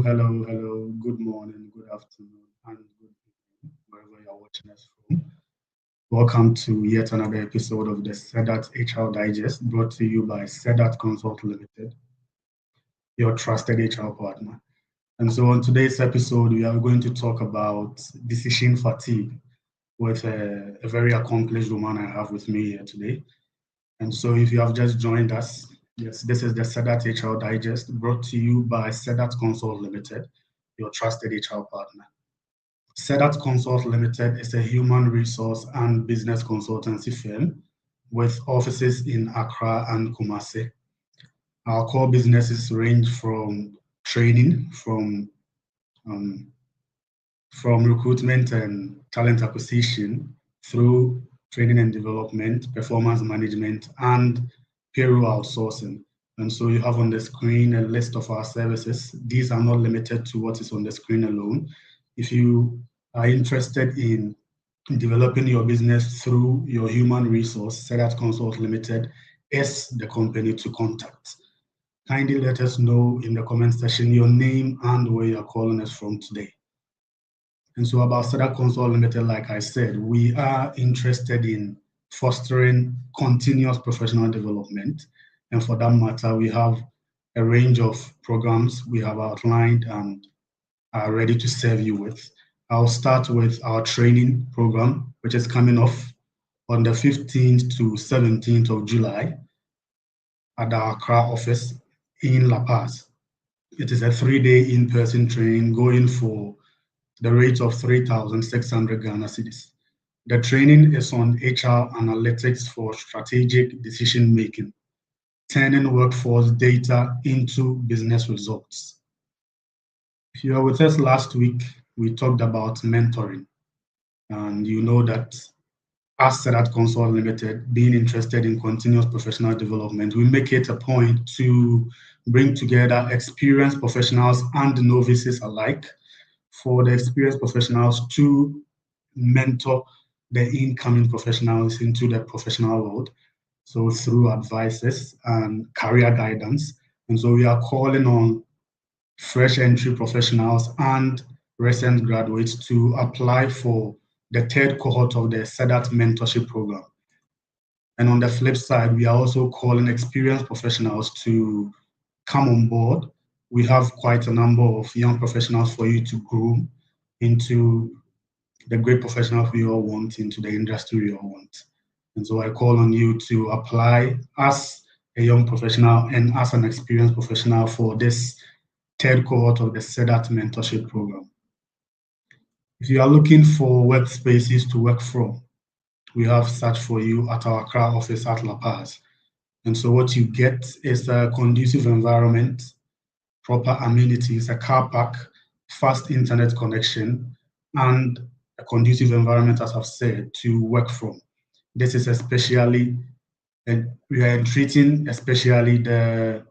hello. Good morning, good afternoon, and good evening, wherever you're watching us from. Welcome to yet another episode of the SEDAT HR Digest, brought to you by SEDAT Consult Limited, your trusted HR partner. And so, on today's episode, we are going to talk about decision fatigue with a very accomplished woman I have with me here today. And so, if you have just joined us, yes, this is the SEDAT HR Digest brought to you by SEDAT Consult Limited, your trusted HR partner. SEDAT Consult Limited is a human resource and business consultancy firm with offices in Accra and Kumasi. Our core businesses range from training, um, from recruitment and talent acquisition through training and development, performance management, and payroll outsourcing. And so you have on the screen a list of our services. These are not limited to what is on the screen alone. If you are interested in developing your business through your human resource, SEDAT Consult Limited is the company to contact. Kindly let us know in the comment section your name and where you're calling us from today. And so about SEDAT Consult Limited, like I said, we are interested in fostering continuous professional development. And for that matter, we have a range of programs we have outlined and are ready to serve you with. I'll start with our training program, which is coming off on the 15th to 17th of July at our Accra office in La Paz. It is a 3-day in-person training going for the rate of 3,600 Ghana cedis. The training is on HR analytics for strategic decision making, turning workforce data into business results. If you were with us last week, we talked about mentoring. And you know that as SEDAT Consult Limited, being interested in continuous professional development, we make it a point to bring together experienced professionals and novices alike for the experienced professionals to mentor the incoming professionals into the professional world. So through advices and career guidance. And so we are calling on fresh entry professionals and recent graduates to apply for the third cohort of the SEDAT mentorship program. And on the flip side, we are also calling experienced professionals to come on board. We have quite a number of young professionals for you to groom into the great professionals we all want, into the industry we all want. And so I call on you to apply as a young professional and as an experienced professional for this third cohort of the SEDAT mentorship program. If you are looking for workspaces to work from, we have such for you at our Accra office at La Paz. And so what you get is a conducive environment, proper amenities, a car park, fast internet connection, and a conducive environment, as I've said, to work from. This is especially, and we are treating especially the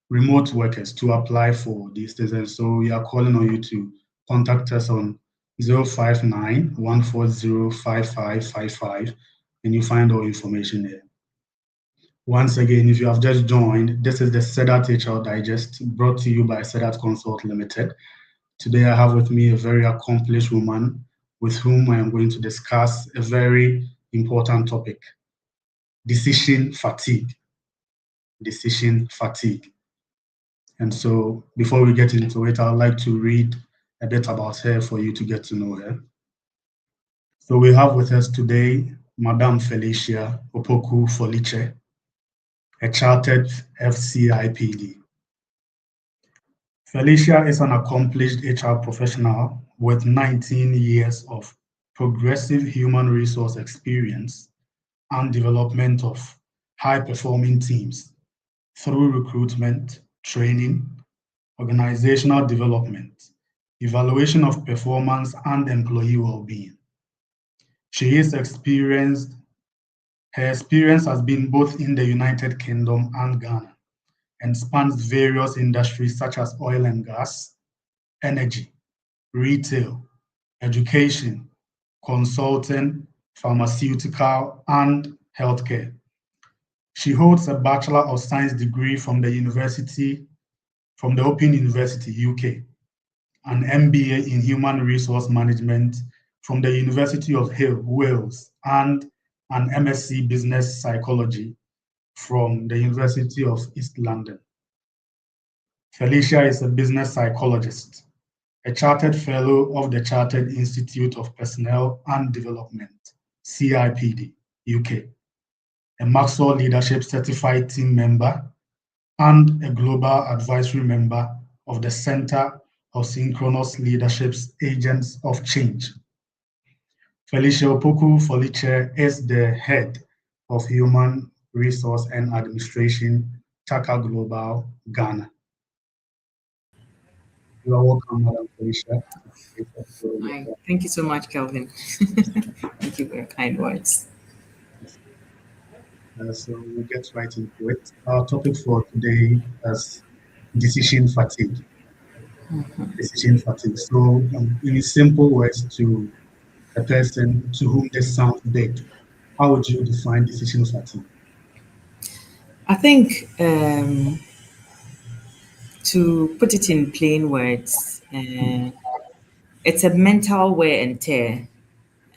remote workers to apply for these things. And so we are calling on you to contact us on 059-140-5555, and you find all information there. Once again, if you have just joined, this is the SEDAT HR Digest brought to you by SEDAT Consult Limited. Today I have with me a very accomplished woman with whom I am going to discuss a very important topic: decision fatigue. Decision fatigue. And so before we get into it, I'd like to read a bit about her for you to get to know her. So we have with us today Madame Felicia Opoku Foliche, a chartered FCIPD. Felicia is an accomplished HR professional with 19 years of progressive human resource experience and development of high-performing teams through recruitment, training, organizational development, evaluation of performance, and employee well-being. She is experienced. Her experience has been both in the United Kingdom and Ghana and spans various industries such as oil and gas, energy, retail, education, consulting, pharmaceutical, and healthcare. She holds a Bachelor of Science degree from the University from the Open University, UK, an MBA in Human Resource Management from the University of Hill, Wales, and an MSc Business Psychology from the University of East London. Felicia is a business psychologist, a chartered fellow of the Chartered Institute of Personnel and Development, CIPD, UK, a Maxwell Leadership Certified Team member, and a Global Advisory member of the Center of Synchronous Leadership's Agents of Change. Felicia Opoku Felice is the head of Human Resource and Administration, Chaka Global, Ghana. You are welcome, Madam Felicia. Hi. Thank you so much, Kelvin. Thank you for your kind words. So we'll get right into it. Our topic for today is decision fatigue. Decision fatigue. So, in simple words, to a person to whom this sounds big, how would you define decision fatigue? I think to put it in plain words, it's a mental wear and tear,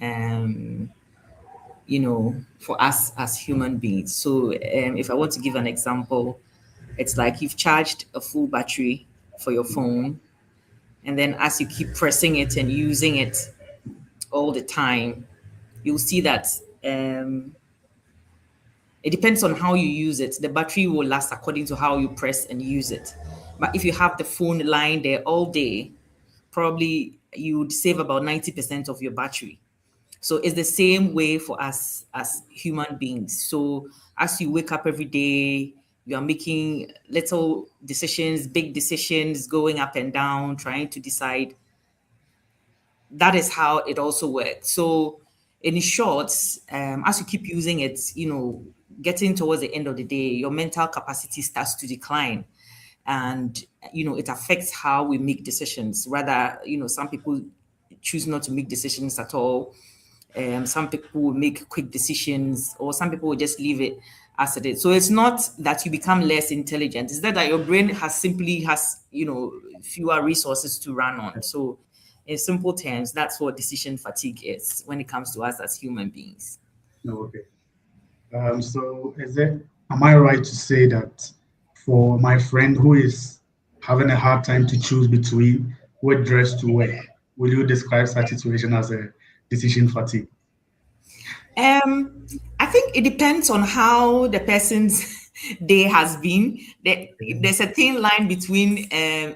um, for us as human beings. So, if I want to give an example, it's like you've charged a full battery for your phone, and then as you keep pressing it and using it all the time, you'll see that it depends on how you use it. The battery will last according to how you press and use it. But if you have the phone lying there all day, probably you would save about 90% of your battery. So it's the same way for us as human beings. So as you wake up every day, you are making little decisions, big decisions, going up and down, trying to decide. That is how it also works. So in short, as you keep using it, getting towards the end of the day, your mental capacity starts to decline. And, it affects how we make decisions. Rather, some people choose not to make decisions at all. Some people will make quick decisions, or some people will just leave it as it is. So it's not that you become less intelligent. It's that your brain has fewer resources to run on. So in simple terms, that's what decision fatigue is when it comes to us as human beings. Okay. So am I right to say that for my friend who is having a hard time to choose between what dress to wear, will you describe such situation as a decision fatigue? I think it depends on how the person's day has been. There's a thin line between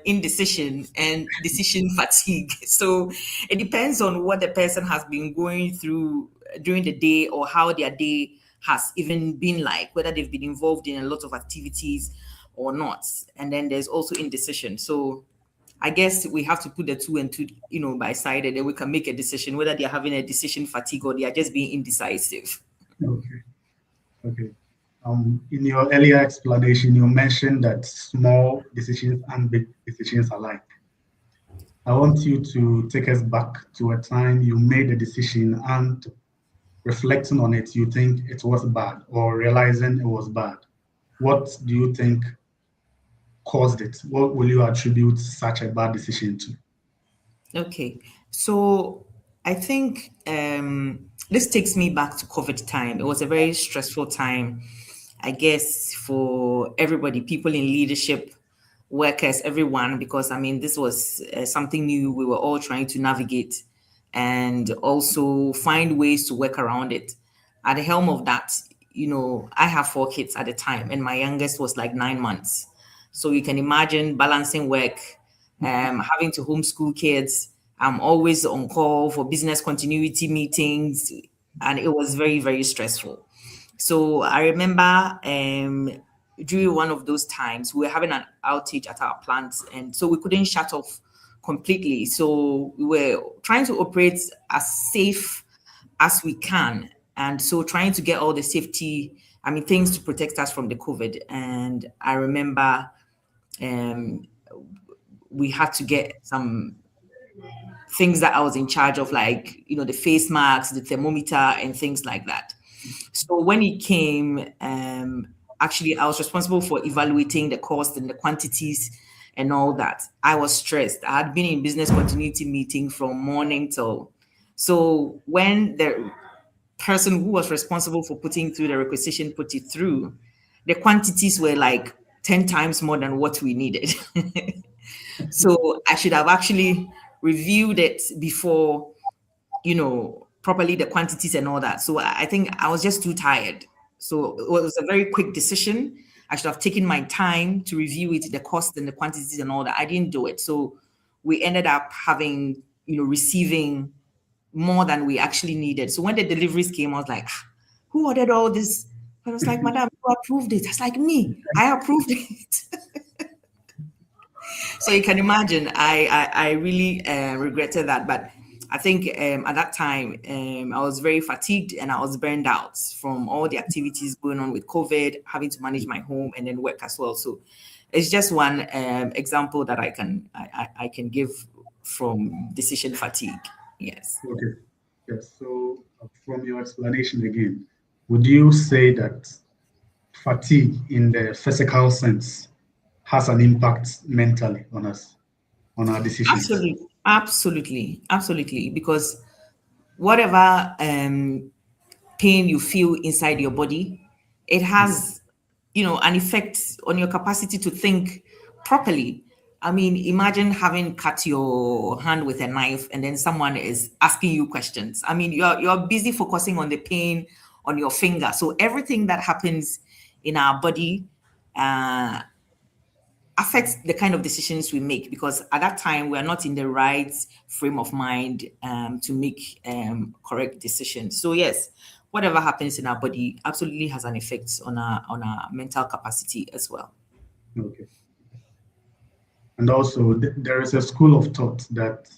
indecision and decision fatigue. So it depends on what the person has been going through during the day, or how their day has even been like, whether they've been involved in a lot of activities or not. And then there's also indecision. So I guess we have to put the two and two, by side, and then we can make a decision whether they're having a decision fatigue or they are just being indecisive. Okay. Okay. In your earlier explanation, you mentioned that small decisions and big decisions alike. I want you to take us back to a time you made a decision and reflecting on it, you think it was bad, or realizing it was bad. What do you think caused it? What will you attribute such a bad decision to? Okay, so I think this takes me back to COVID time. It was a very stressful time, I guess, for everybody, people in leadership, workers, everyone, because this was something new we were all trying to navigate and also find ways to work around it. At the helm of that, I have 4 kids at the time, and my youngest was like 9 months. So you can imagine balancing work, having to homeschool kids. I'm always on call for business continuity meetings, and it was very, very stressful. So I remember during one of those times, we were having an outage at our plant, and so we couldn't shut off completely. So we were trying to operate as safe as we can, and so trying to get all the safety, things to protect us from the COVID. And I remember we had to get some things that I was in charge of, like, the face masks, the thermometer, and things like that. So when it came, actually, I was responsible for evaluating the cost and the quantities and all that. I was stressed. I had been in business continuity meeting from morning till. So when the person who was responsible for putting through the requisition put it through, the quantities were like 10 times more than what we needed. So I should have actually reviewed it before, properly the quantities and all that. So I think I was just too tired. So it was a very quick decision. I should have taken my time to review it, the cost and the quantities and all that. I didn't do it. So we ended up having, receiving more than we actually needed. So when the deliveries came, I was like, who ordered all this? I was like, Madam, who approved it? It's like me. I approved it. So you can imagine, I really regretted that. But I think at that time, I was very fatigued and I was burned out from all the activities going on with COVID, having to manage my home and then work as well. So it's just one example that I can give from decision fatigue. Yes. Okay. Yes. So, from your explanation again, would you say that fatigue in the physical sense has an impact mentally on us, on our decisions? Absolutely. Because whatever pain you feel inside your body, it has, an effect on your capacity to think properly. I mean, imagine having cut your hand with a knife and then someone is asking you questions. I mean, you're busy focusing on the pain on your finger. So everything that happens in our body uh, affects the kind of decisions we make, because at that time we are not in the right frame of mind to make correct decisions. So yes, whatever happens in our body absolutely has an effect on our mental capacity as well. Okay. And also, there is a school of thought that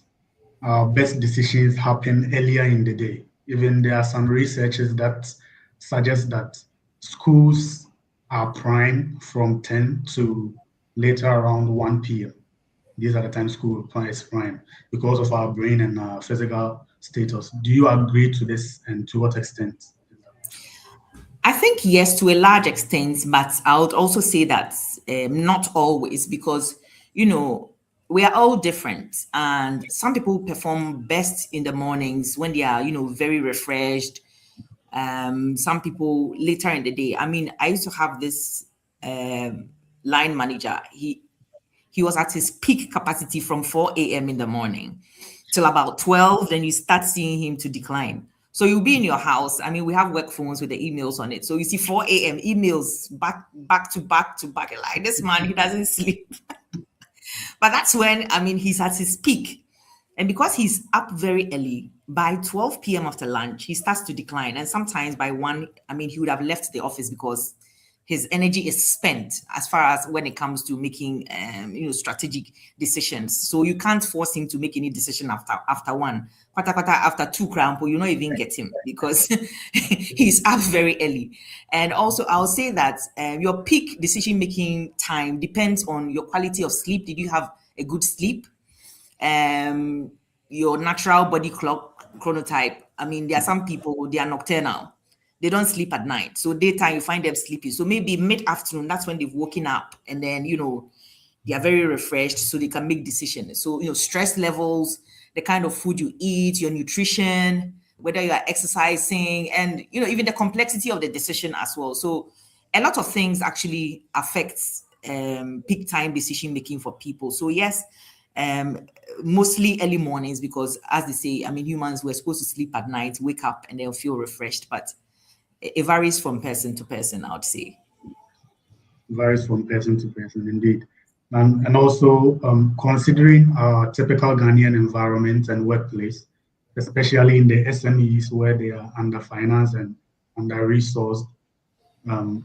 our best decisions happen earlier in the day. Even there are some researches that suggest that schools are prime from 10 to later around 1 p.m. These are the times school is prime because of our brain and our physical status. Do you agree to this, and to what extent? I think yes, to a large extent, but I would also say that not always, because we are all different, and some people perform best in the mornings when they are very refreshed. Some people later in the day. I mean, I used to have this line manager. He was at his peak capacity from 4 a.m. in the morning till about 12. Then you start seeing him to decline. So you'll be in your house. I mean, we have work phones with the emails on it. So you see 4 a.m. emails back to back to back. Like, this man, he doesn't sleep. But that's when, I mean, he's at his peak. And because he's up very early, by 12 p.m. after lunch, he starts to decline. And sometimes by 1, I mean, he would have left the office because his energy is spent as far as when it comes to making, strategic decisions. So you can't force him to make any decision after 1. After 2 crampo, you not even get him because he's up very early. And also, I'll say that your peak decision-making time depends on your quality of sleep. Did you have a good sleep? Your natural body clock chronotype. I mean, there are some people, they are nocturnal. They don't sleep at night. So daytime, you find them sleepy. So maybe mid-afternoon, that's when they've woken up. And then, they are very refreshed so they can make decisions. So, stress levels, the kind of food you eat, your nutrition, whether you are exercising, and, even the complexity of the decision as well. So a lot of things actually affects peak time decision making for people. So yes, mostly early mornings, because as they say, I mean, humans, we're supposed to sleep at night, wake up, and they'll feel refreshed. But it varies from person to person, I would say. Varies from person to person, indeed. And also, considering our typical Ghanaian environment and workplace, especially in the SMEs where they are under-financed and under-resourced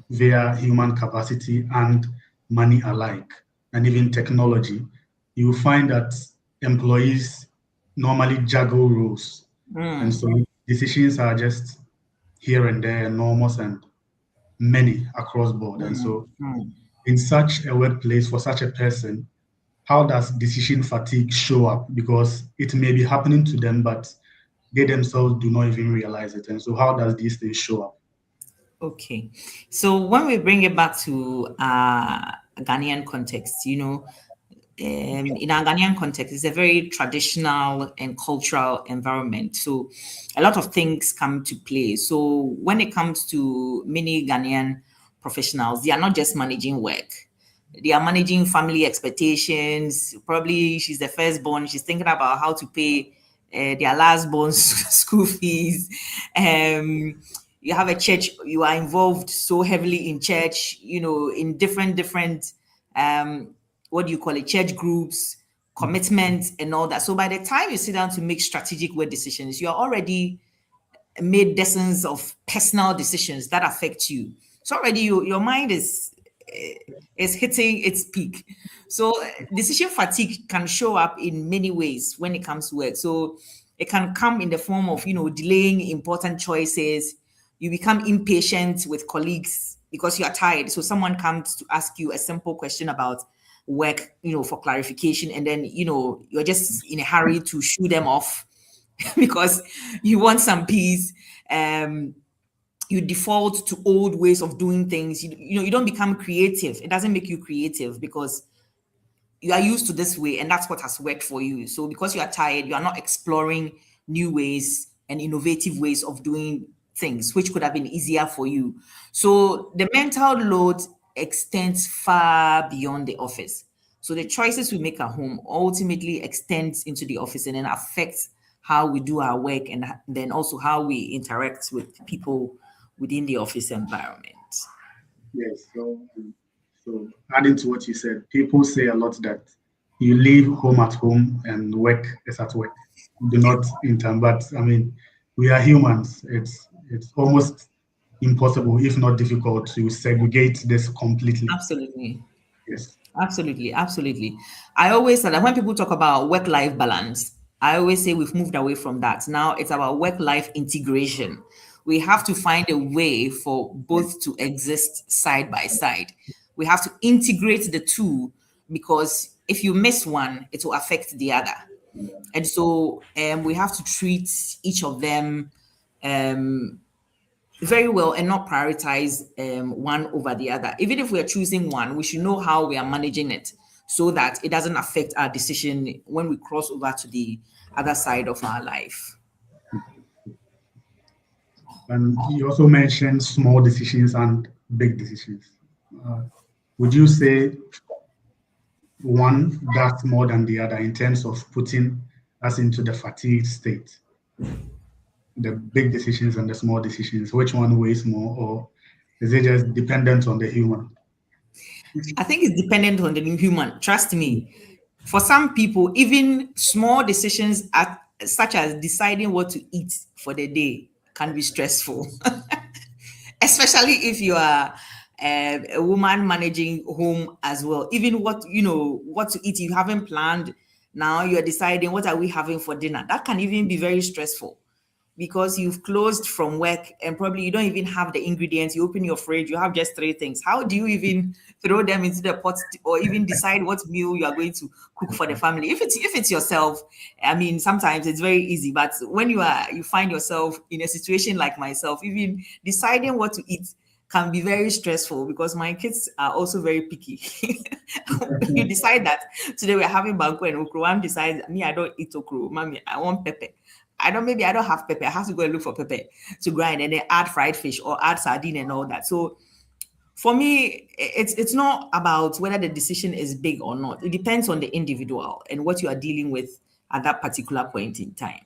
via human capacity and money alike, and even technology, you will find that employees normally juggle roles. And so decisions are just here and there, enormous and many across board. And so in such a workplace, for such a person, how does decision fatigue show up? Because it may be happening to them, but they themselves do not even realize it. And so how does these things show up? Okay. So when we bring it back to Ghanaian context, in our Ghanaian context, it's a very traditional and cultural environment. So a lot of things come to play. So when it comes to many Ghanaian professionals, they are not just managing work. They are managing family expectations. Probably she's the firstborn. She's thinking about how to pay their lastborn's school fees. You have a church. You are involved so heavily in church. In different what do you call it? Church groups, commitments, and all that. So by the time you sit down to make strategic work decisions, you are already made dozens of personal decisions that affect you. So already your mind is hitting its peak. So decision fatigue can show up in many ways when it comes to work. So it can come in the form of delaying important choices. You become impatient with colleagues because you are tired. So someone comes to ask you a simple question about work, for clarification, and then you're just in a hurry to shoo them off because you want some peace. You default to old ways of doing things. You don't become creative. It doesn't make you creative because you are used to this way and that's what has worked for you. So because you are tired, you are not exploring new ways and innovative ways of doing things, which could have been easier for you. So the mental load extends far beyond the office. So the choices we make at home ultimately extends into the office and then affects how we do our work and then also how we interact with people within the office environment. Yes. So adding to what you said, people say a lot that you leave home at home and work is at work. Do not intern. But I mean, we are humans. It's almost impossible, if not difficult, to segregate this completely. Absolutely. Yes. Absolutely. I always say that when people talk about work-life balance, I always say we've moved away from that. Now it's about work-life integration. We have to find a way for both to exist side by side. We have to integrate the two because if you miss one, it will affect the other. And so we have to treat each of them very well and not prioritize one over the other. Even if we are choosing one, we should know how we are managing it so that it doesn't affect our decision when we cross over to the other side of our life. And you also mentioned small decisions and big decisions. Uh, would you say one does more than the other in terms of putting us into the fatigue state? The big decisions and the small decisions, which one weighs more, or is it just dependent on the human? I think it's dependent on the new human. Trust me. For some people, even small decisions such as deciding what to eat for the day can be stressful, especially if you are a woman managing home as well. Even what to eat you haven't planned. Now you're deciding what are we having for dinner. That can even be very stressful because you've closed from work and probably you don't even have the ingredients. You open your fridge, you have just three things. How do you even throw them into the pot or even decide what meal you are going to cook for the family? If it's yourself, I mean, sometimes it's very easy, but when you find yourself in a situation like myself, even deciding what to eat can be very stressful because my kids are also very picky. You decide that today we're having banku and okro. One decides, me, I don't eat okro. Mommy, I want pepper. Maybe I don't have pepper. I have to go and look for pepper to grind and then add fried fish or add sardine and all that. So for me, it's not about whether the decision is big or not. It depends on the individual and what you are dealing with at that particular point in time.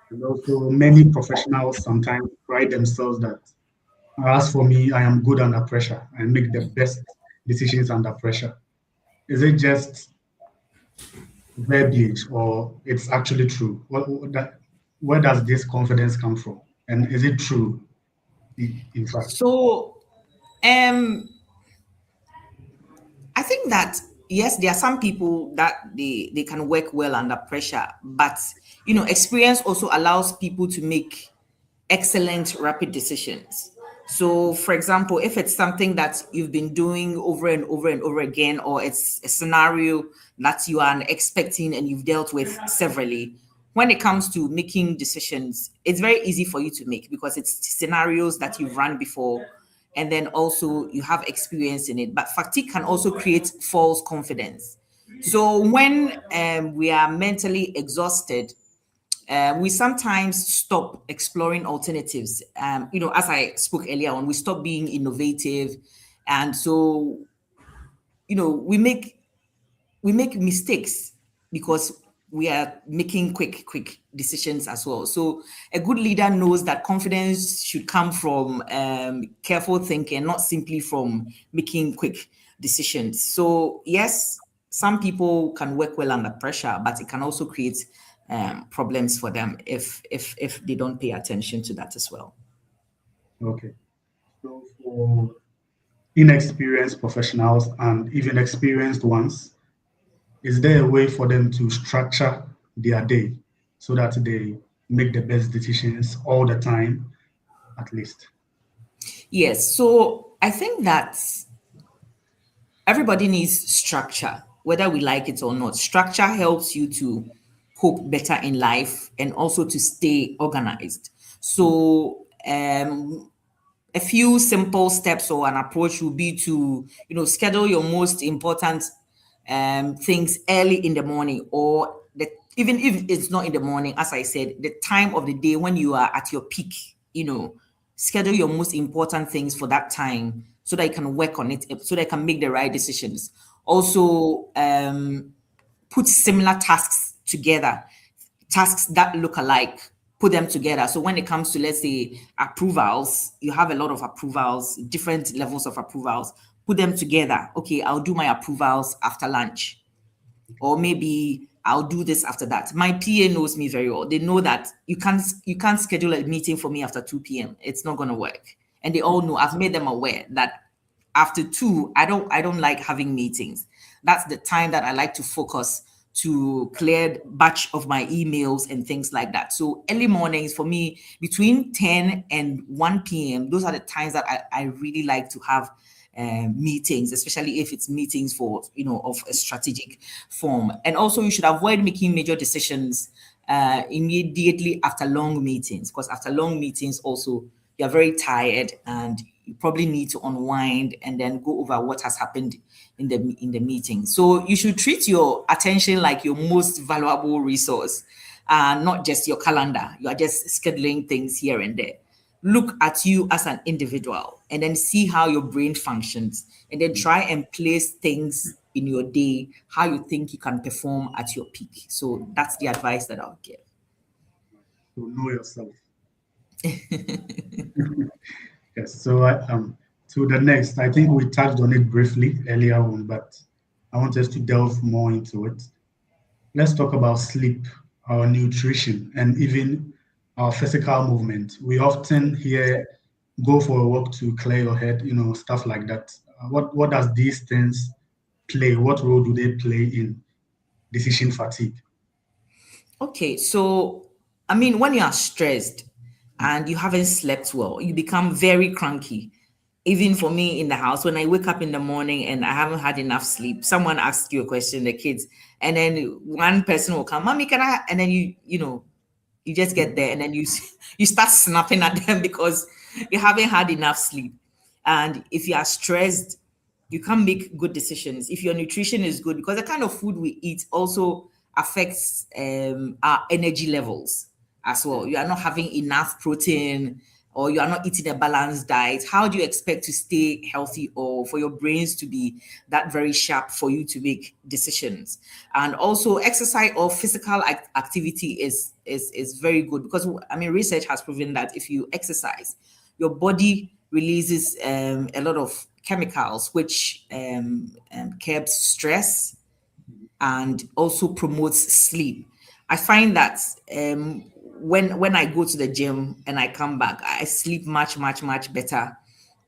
And also, many professionals sometimes pride themselves that, as for me, I am good under pressure. I make the best decisions under pressure. Is it just verbiage or it's actually true? Where does this confidence come from? And is it true, in fact? So I think that yes, there are some people that they can work well under pressure, but experience also allows people to make excellent rapid decisions. So, for example, if it's something that you've been doing over and over and over again, or it's a scenario that you are expecting and you've dealt with severally, when it comes to making decisions, it's very easy for you to make because it's scenarios that you've run before and then also you have experience in it. But fatigue can also create false confidence. So when we are mentally exhausted, we sometimes stop exploring alternatives. As I spoke earlier on, we stop being innovative, and so we make mistakes because we are making quick decisions as well. So a good leader knows that confidence should come from careful thinking, not simply from making quick decisions. So yes, some people can work well under pressure, but it can also create problems for them if they don't pay attention to that as well. Okay. So for inexperienced professionals and even experienced ones, is there a way for them to structure their day so that they make the best decisions all the time, at least? Yes, so I think that everybody needs structure, whether we like it or not. Structure helps you to cope better in life and also to stay organized. So, a few simple steps or an approach would be to, schedule your most important things early in the morning, or even if it's not in the morning, as I said, the time of the day when you are at your peak, schedule your most important things for that time so that you can work on it, so that you can make the right decisions. Also, put similar tasks together, tasks that look alike, put them together. So when it comes to, let's say, approvals, you have a lot of approvals, different levels of approvals, put them together. Okay, I'll do my approvals after lunch, or maybe I'll do this after that. My PA knows me very well. They know that you can't schedule a meeting for me after 2 p.m. It's not going to work. And they all know, I've made them aware that after 2, I don't like having meetings. That's the time that I like to focus to clear batch of my emails and things like that. So early mornings for me, between 10 and 1 p.m., those are the times that I really like to have meetings, especially if it's meetings for, of a strategic form. And also you should avoid making major decisions immediately after long meetings, because after long meetings also you're very tired and you probably need to unwind and then go over what has happened in the meeting. So you should treat your attention like your most valuable resource, not just your calendar. You are just scheduling things here and there. Look at you as an individual and then see how your brain functions, and then try and place things in your day how you think you can perform at your peak. So that's the advice that I'll give. So know yourself. Yes. So to the next, I think we touched on it briefly earlier on, but I want us to delve more into it. Let's talk about sleep, our nutrition, and even our physical movement. We often hear go for a walk to clear your head, stuff like that. What does these things play? What role do they play in decision fatigue? Okay, so I mean, when you are stressed and you haven't slept well, you become very cranky. Even for me in the house, when I wake up in the morning and I haven't had enough sleep, someone asks you a question, the kids, and then one person will come, Mommy, can I? And then you just get there and then you start snapping at them because you haven't had enough sleep. And if you are stressed, you can't make good decisions. If your nutrition is good, because the kind of food we eat also affects our energy levels as well. You are not having enough protein, or you are not eating a balanced diet. How do you expect to stay healthy or for your brains to be that very sharp for you to make decisions? And also exercise or physical activity is very good, because I mean research has proven that if you exercise, your body releases a lot of chemicals which curbs stress and also promotes sleep. I find that when I go to the gym and I come back, I sleep much better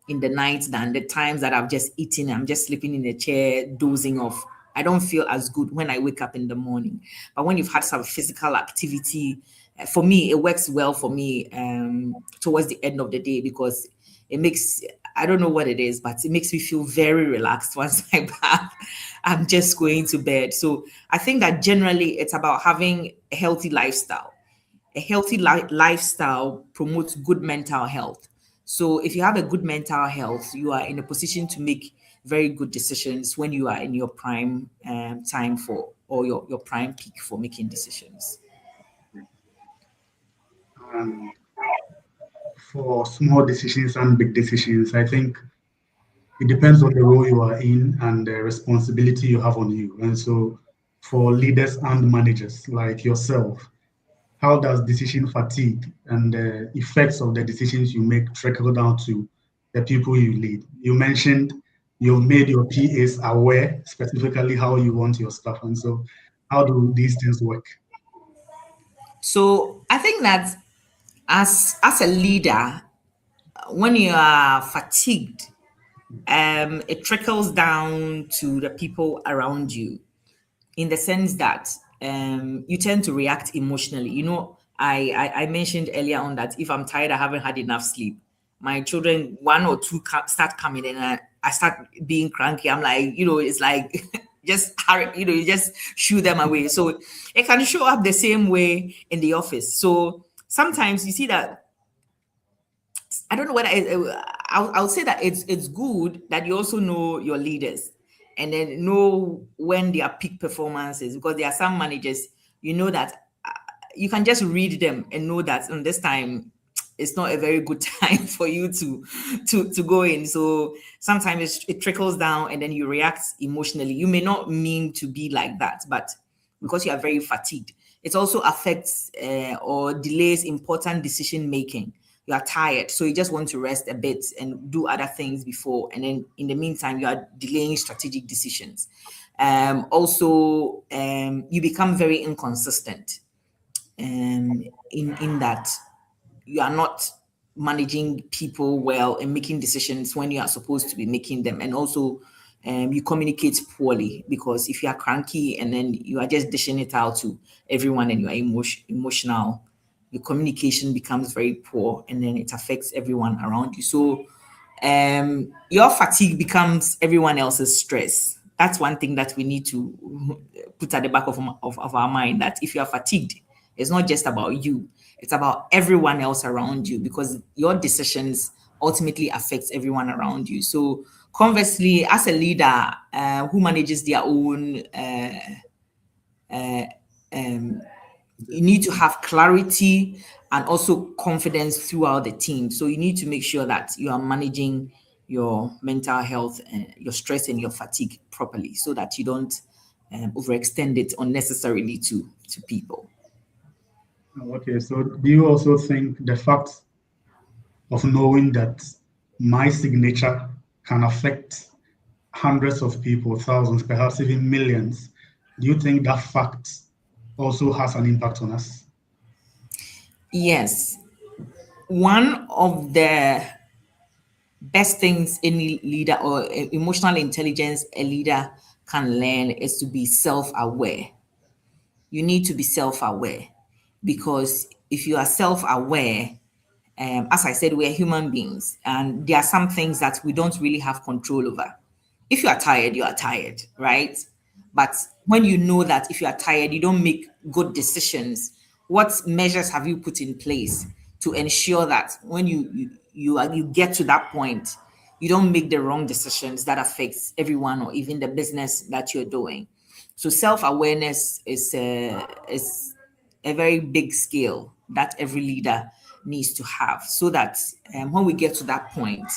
in the night than the times that I've just eaten. I'm just sleeping in the chair, dozing off. I don't feel as good when I wake up in the morning. But when you've had some physical activity, for me, it works well for me towards the end of the day, because it makes, I don't know what it is, but it makes me feel very relaxed once I'm just going to bed. So I think that generally it's about having a healthy lifestyle. A healthy lifestyle promotes good mental health. So if you have a good mental health, you are in a position to make very good decisions when you are in your prime time for, or your prime peak for making decisions. And for small decisions and big decisions, I think it depends on the role you are in and the responsibility you have on you. And so, for leaders and managers like yourself, how does decision fatigue and the effects of the decisions you make trickle down to the people you lead? You mentioned you've made your PAs aware specifically how you want your stuff. And so, how do these things work? So I think that as a leader, when you are fatigued, it trickles down to the people around you, in the sense that you tend to react emotionally. You know, I mentioned earlier on that if I'm tired, I haven't had enough sleep, my children, one or two start coming in, and I start being cranky. I'm like, it's like just hurry, you just shoo them away. So it can show up the same way in the office. So sometimes you see that, I don't know whether I'll say that it's good that you also know your leaders and then know when their peak performances, because there are some managers, that you can just read them and know that on this time it's not a very good time for you to go in. So sometimes it trickles down and then you react emotionally. You may not mean to be like that, but because you are very fatigued, it also affects or delays important decision making. You are tired, so you just want to rest a bit and do other things before, and then in the meantime you are delaying strategic decisions. Also, you become very inconsistent in that you are not managing people well and making decisions when you are supposed to be making them. And also, you communicate poorly, because if you are cranky and then you are just dishing it out to everyone and you are emotional, your communication becomes very poor and then it affects everyone around you. So your fatigue becomes everyone else's stress. That's one thing that we need to put at the back of our mind, that if you are fatigued, it's not just about you, it's about everyone else around you, because your decisions ultimately affects everyone around you. So conversely, as a leader who manages their own you need to have clarity and also confidence throughout the team. So you need to make sure that you are managing your mental health, your stress and your fatigue properly, so that you don't overextend it unnecessarily to people. Okay, so do you also think the fact of knowing that my signature can affect hundreds of people, thousands, perhaps even millions, do you think that fact also has an impact on us? Yes. One of the best things any leader or emotional intelligence a leader can learn is to be self-aware. You need to be self-aware, because if you are self-aware, as I said, we're human beings and there are some things that we don't really have control over. If you are tired, you are tired, right? But when you know that if you are tired, you don't make good decisions, what measures have you put in place to ensure that when you get to that point, you don't make the wrong decisions that affects everyone or even the business that you're doing? So self-awareness is a very big skill that every leader needs to have, so that when we get to that point,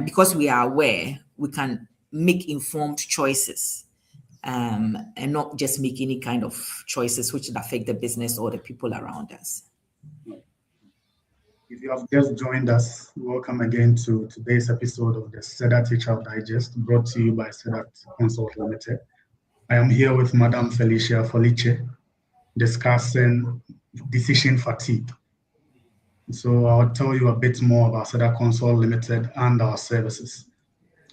because we are aware, we can make informed choices, and not just make any kind of choices which would affect the business or the people around us. If you have just joined us, welcome again to today's episode of the SEDAT HR Digest, brought to you by SEDAT Consult Limited. I am here with Madam Felicia Felice, discussing decision fatigue. So I'll tell you a bit more about SEDAT Consult Limited and our services.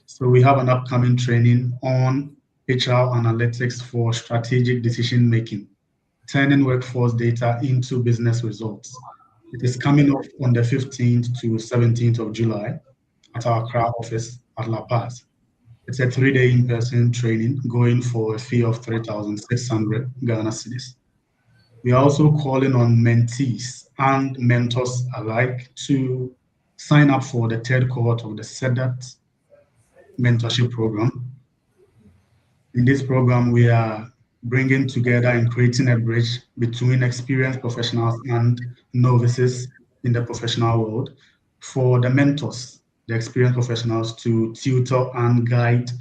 So we have an upcoming training on HR analytics for strategic decision making, turning workforce data into business results. It is coming up on the 15th to 17th of July at our Accra office at La Paz. It's a 3-day in-person training going for a fee of 3,600 Ghana cedis. We are also calling on mentees and mentors alike to sign up for the third cohort of the SEDAT mentorship program. In this program, we are bringing together and creating a bridge between experienced professionals and novices in the professional world for the mentors, the experienced professionals, to tutor and guide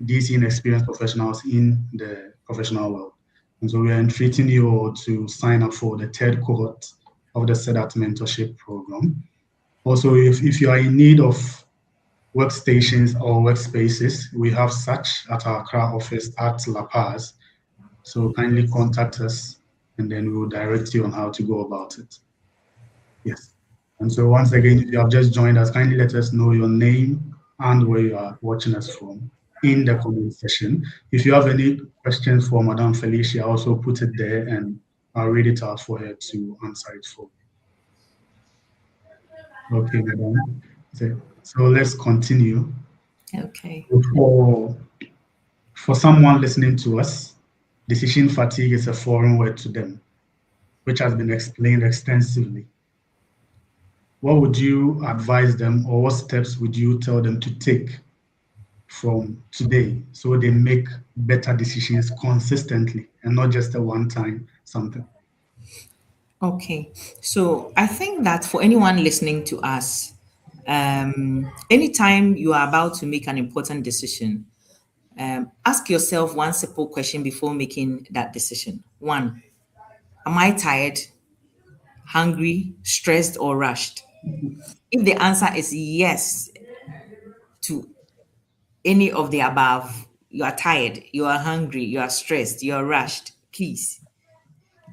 these inexperienced professionals in the professional world. And so we are entreating you all to sign up for the third cohort of the SEDAT mentorship program. Also, if you are in need of workstations or workspaces, we have such at our Accra office at La Paz. So kindly contact us and then we will direct you on how to go about it. Yes. And so once again, if you have just joined us, kindly let us know your name and where you are watching us from in the comment section. If you have any questions for Madame Felicia, also put it there and I'll read it out for her to answer it for you. Okay, Madame. So let's continue. Okay. For someone listening to us, decision fatigue is a foreign word to them, which has been explained extensively. What would you advise them, or what steps would you tell them to take from today so they make better decisions consistently and not just a one-time something? Okay. So I think that for anyone listening to us, anytime you are about to make an important decision, ask yourself one simple question before making that decision. One, am I tired, hungry, stressed, or rushed? If the answer is yes to any of the above, you are tired, you are hungry, you are stressed, you are rushed, please.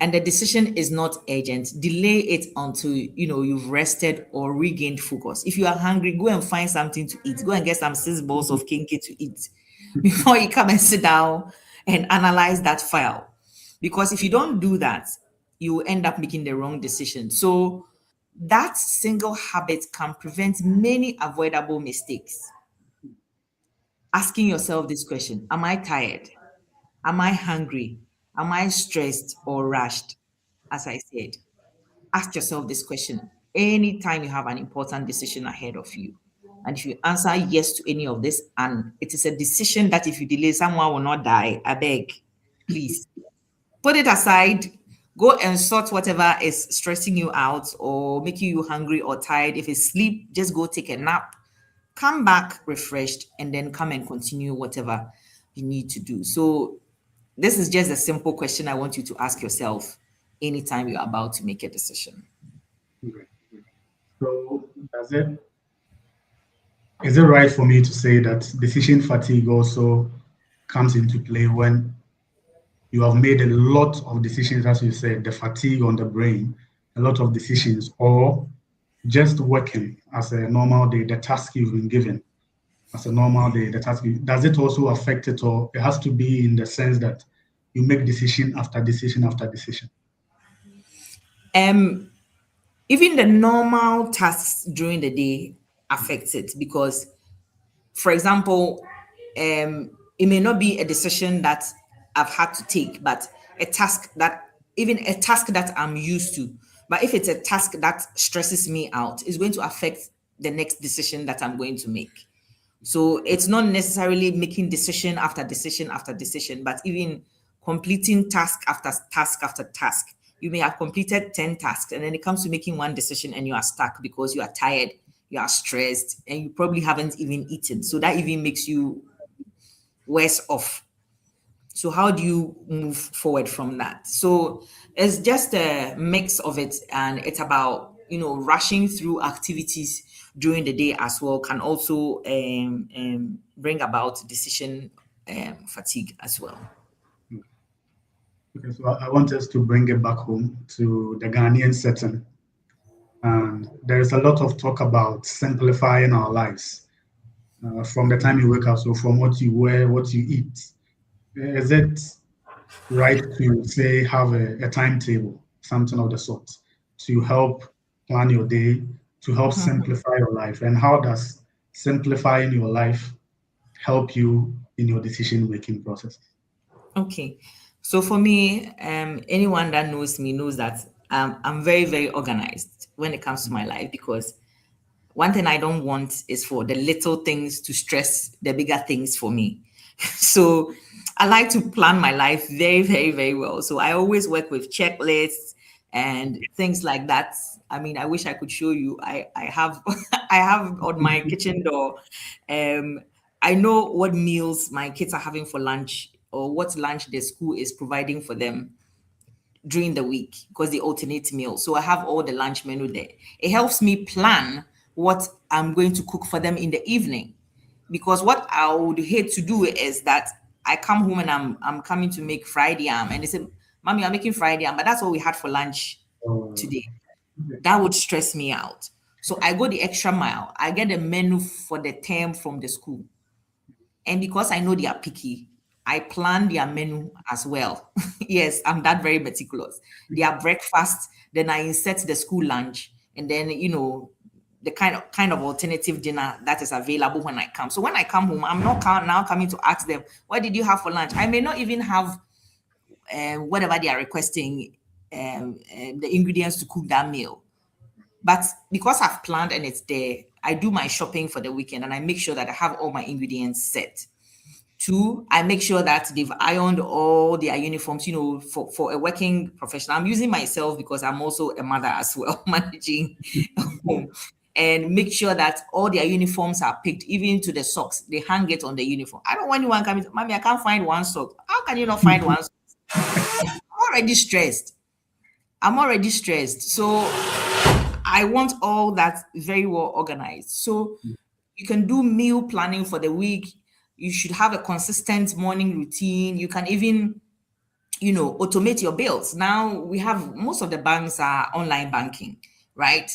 And the decision is not urgent, delay it until you've rested or regained focus. If you are hungry, go and find something to eat. Go and get some 6 balls of kinky to eat before you come and sit down and analyze that file. Because if you don't do that, you will end up making the wrong decision. So that single habit can prevent many avoidable mistakes. Asking yourself this question: am I tired? Am I hungry? Am I stressed or rushed? As I said, ask yourself this question anytime you have an important decision ahead of you. And if you answer yes to any of this, and it is a decision that if you delay, someone will not die, I beg, please put it aside. Go and sort whatever is stressing you out or making you hungry or tired. If it's sleep, just go take a nap, come back refreshed, and then come and continue whatever you need to do. So this is just a simple question I want you to ask yourself anytime you're about to make a decision. Great. So is it right for me to say that decision fatigue also comes into play when you have made a lot of decisions, as you said, the fatigue on the brain, a lot of decisions, or just working as a normal day, the task you've been given as a normal day, the task, does it also affect it, or it has to be in the sense that you make decision after decision after decision? Even the normal tasks during the day affects it because, for example, it may not be a decision that I've had to take, but a task that I'm used to. But if it's a task that stresses me out, it's going to affect the next decision that I'm going to make. So it's not necessarily making decision after decision after decision, but even completing task after task after task. You may have completed 10 tasks, and then it comes to making one decision and you are stuck because you are tired, you are stressed, and you probably haven't even eaten. So that even makes you worse off. So how do you move forward from that? So it's just a mix of it, and it's about rushing through activities during the day as well can also bring about decision fatigue as well. Okay, so I want us to bring it back home to the Ghanaian setting. And there is a lot of talk about simplifying our lives from the time you wake up. So from what you wear, what you eat. Is it right to say have a timetable, something of the sort, to help plan your day, to help simplify your life? And how does simplifying your life help you in your decision-making process? Okay. So for me, anyone that knows me knows that I'm very, very organized when it comes to my life because one thing I don't want is for the little things to stress the bigger things for me. So I like to plan my life very, very, very well. So I always work with checklists and things like that. I mean, I wish I could show you. I have I have on my kitchen door. Um, I know what meals my kids are having for lunch or what lunch the school is providing for them during the week because they alternate meals. So I have all the lunch menu there. It helps me plan what I'm going to cook for them in the evening. Because what I would hate to do is that I come home and I'm coming to make fried yam and they say, Mommy, I'm making fried yam, but that's all we had for lunch today. That would stress me out. So I go the extra mile. I get a menu for the term from the school. And because I know they are picky, I plan their menu as well. Yes, I'm that very meticulous. Their breakfast, then I insert the school lunch, and then the kind of alternative dinner that is available when I come. So when I come home, I'm not now coming to ask them, "What did you have for lunch?" I may not even have whatever they are requesting, the ingredients to cook that meal. But because I've planned and it's there, I do my shopping for the weekend and I make sure that I have all my ingredients set. Two, I make sure that they've ironed all their uniforms, for a working professional. I'm using myself because I'm also a mother as well, managing home. And make sure that all their uniforms are picked, even to the socks. They hang it on the uniform. I don't want anyone coming to, Mommy, I can't find one sock. How can you not find one sock? I'm already stressed. So I want all that very well organized. So you can do meal planning for the week. You should have a consistent morning routine. You can even, automate your bills. Now we have most of the banks are online banking, right?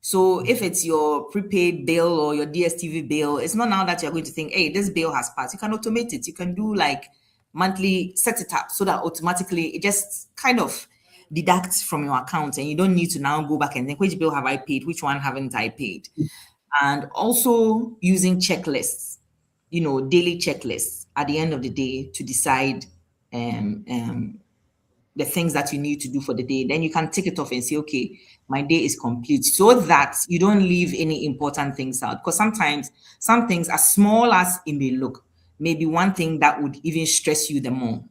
So if it's your prepaid bill or your DSTV bill, it's not now that you're going to think, hey, this bill has passed. You can automate it. You can do like monthly, set it up so that automatically it just kind of deducts from your account and you don't need to now go back and think, which bill have I paid? Which one haven't I paid? And also using checklists, daily checklists at the end of the day to decide um, um, the things that you need to do for the day. Then you can take it off and say, okay, my day is complete, so that you don't leave any important things out. Because sometimes some things, as small as it may look, maybe one thing that would even stress you the more,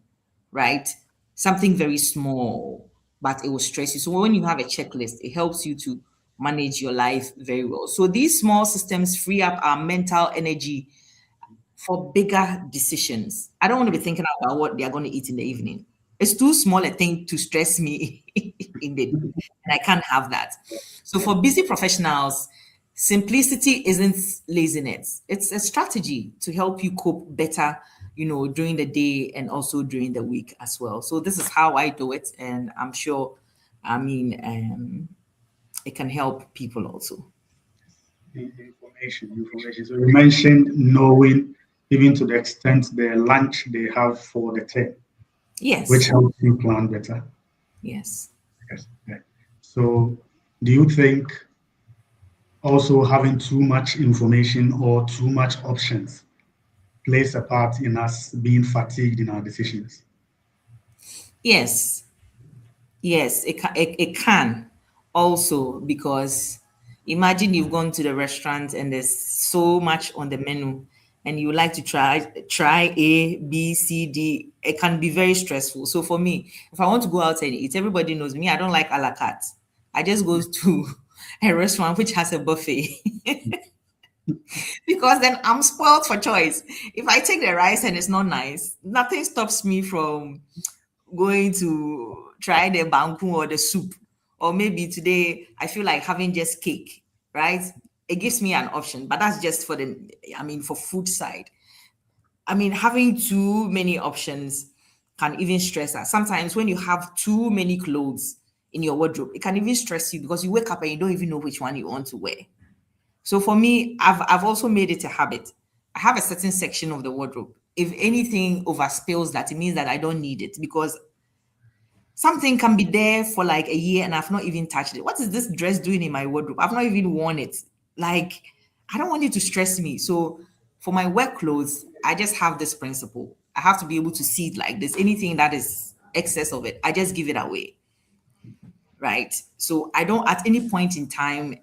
right? Something very small, but it will stress you. So when you have a checklist, it helps you to manage your life very well. So these small systems free up our mental energy for bigger decisions. I don't want to be thinking about what they are going to eat in the evening. It's too small a thing to stress me in the, and I can't have that. So for busy professionals, simplicity isn't laziness. It's a strategy to help you cope better, during the day and also during the week as well. So this is how I do it, and I'm sure, it can help people also. Information. So you mentioned knowing, even to the extent the lunch they have for the day, which Yes. helps you plan better. Yes. Yes. Yeah. So, do you think also having too much information or too much options plays a part in us being fatigued in our decisions? Yes. Yes, it can also, because imagine you've gone to the restaurant and there's so much on the menu and you like to try A, B, C, D. It can be very stressful. So for me, if I want to go out and eat, everybody knows me. I don't like a la carte. I just go to a restaurant which has a buffet. Because then I'm spoiled for choice. If I take the rice and it's not nice, nothing stops me from going to try the banku or the soup. Or maybe today I feel like having just cake, right? It gives me an option, but that's just for food side. Having too many options can even stress us. Sometimes when you have too many clothes in your wardrobe, it can even stress you because you wake up and you don't even know which one you want to wear. So for me, I've also made it a habit. I have a certain section of the wardrobe. If anything overspills that, it means that I don't need it, because something can be there for like a year and I've not even touched it. What is this dress doing in my wardrobe? I've not even worn it. Like, I don't want it to stress me. So for my work clothes, I just have this principle. I have to be able to see it like this. Anything that is excess of it, I just give it away. Right. So I don't at any point in time